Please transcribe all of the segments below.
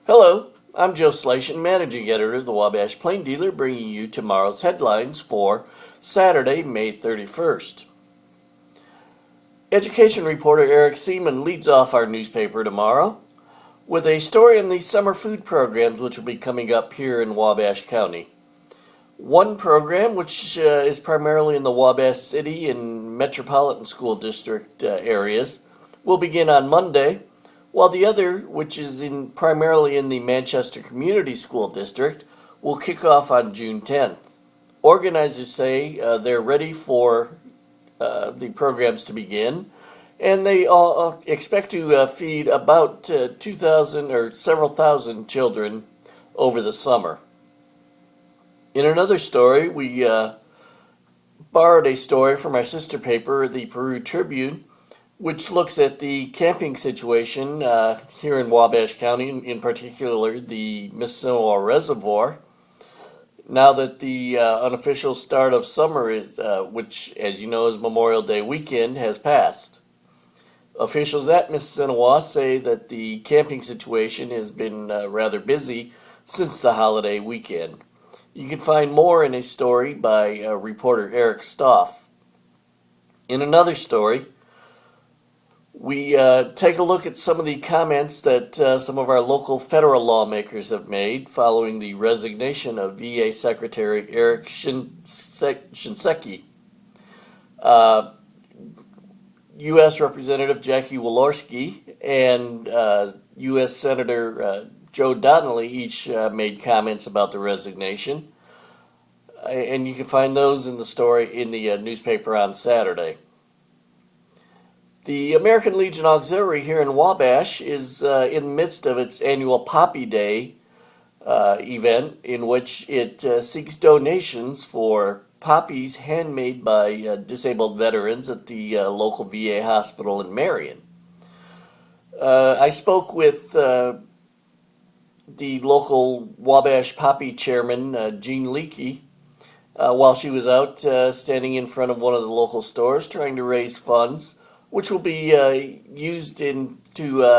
Hello, I'm Joe Slashin, Managing Editor of the Wabash Plain Dealer, bringing you tomorrow's headlines for Saturday, May 31st. Education reporter Eric Seaman leads off our newspaper tomorrow with a story on the summer food programs which will be coming up here in Wabash County. One program, which is primarily in the Wabash City and Metropolitan School District areas, will begin on Monday, while the other, which is primarily in the Manchester Community School District, will kick off on June 10th. Organizers say they're ready for the programs to begin, and they all expect to feed about 2,000 or several thousand children over the summer. In another story, we borrowed a story from our sister paper, the Peru Tribune, which looks at the camping situation here in Wabash County, in particular the Mississinawa Reservoir. Now that the unofficial start of summer is, which as you know is Memorial Day weekend, has passed. Officials at Mississinawa say that the camping situation has been rather busy since the holiday weekend. You can find more in a story by reporter Eric Stoff. In another story, we take a look at some of the comments that some of our local federal lawmakers have made following the resignation of VA Secretary Eric Shinseki. U.S. Representative Jackie Walorski and U.S. Senator Joe Donnelly each made comments about the resignation, and you can find those in the story in the newspaper on Saturday. The American Legion Auxiliary here in Wabash is in the midst of its annual Poppy Day event, in which it seeks donations for poppies handmade by disabled veterans at the local VA hospital in Marion. I spoke with the local Wabash Poppy chairman, Jean Leakey, while she was out standing in front of one of the local stores trying to raise funds, which will be used to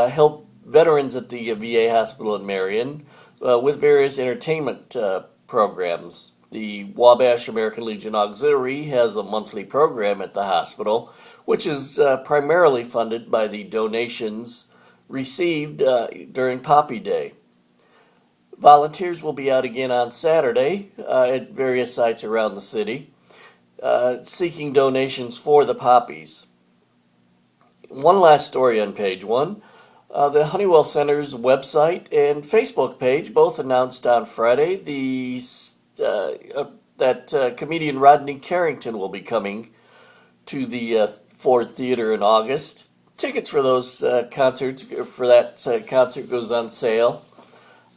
help veterans at the VA hospital in Marion with various entertainment programs. The Wabash American Legion Auxiliary has a monthly program at the hospital, which is primarily funded by the donations received during Poppy Day. Volunteers will be out again on Saturday at various sites around the city, seeking donations for the poppies. One last story on page one. The Honeywell Center's website and Facebook page both announced on Friday that comedian Rodney Carrington will be coming to the Ford Theater in August. Tickets for those concerts, for that concert, goes on sale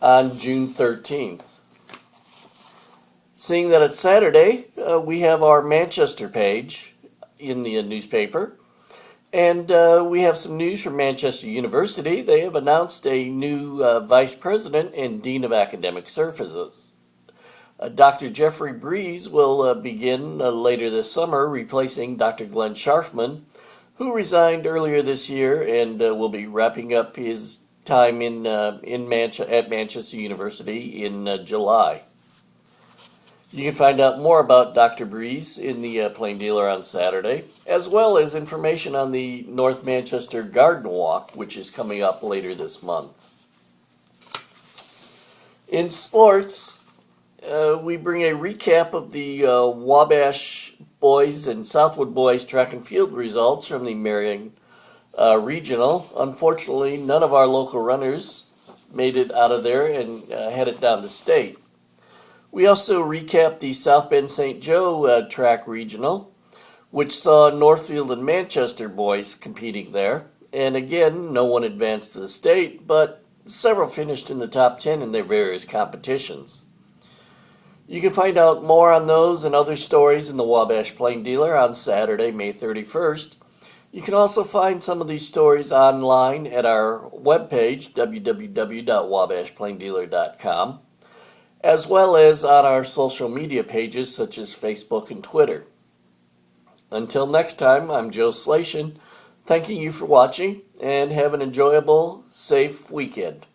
on June 13th. Seeing that it's Saturday, we have our Manchester page in the newspaper. And we have some news from Manchester University. They have announced a new Vice President and Dean of Academic Services. Dr. Jeffrey Breeze will begin later this summer, replacing Dr. Glenn Scharfman, who resigned earlier this year and will be wrapping up his time at Manchester University in July. You can find out more about Dr. Breeze in the Plain Dealer on Saturday, as well as information on the North Manchester Garden Walk, which is coming up later this month. In sports, we bring a recap of the Wabash boys and Southwood boys track and field results from the Marion Regional. Unfortunately, none of our local runners made it out of there and headed down to state. We also recap the South Bend St. Joe track regional, which saw Northfield and Manchester boys competing there. And again, no one advanced to the state, but several finished in the top 10 in their various competitions. You can find out more on those and other stories in the Wabash Plain Dealer on Saturday, May 31st. You can also find some of these stories online at our webpage, www.wabashplaindealer.com. as well as on our social media pages such as Facebook and Twitter. Until next time, I'm Joe Slashin, thanking you for watching, and have an enjoyable, safe weekend.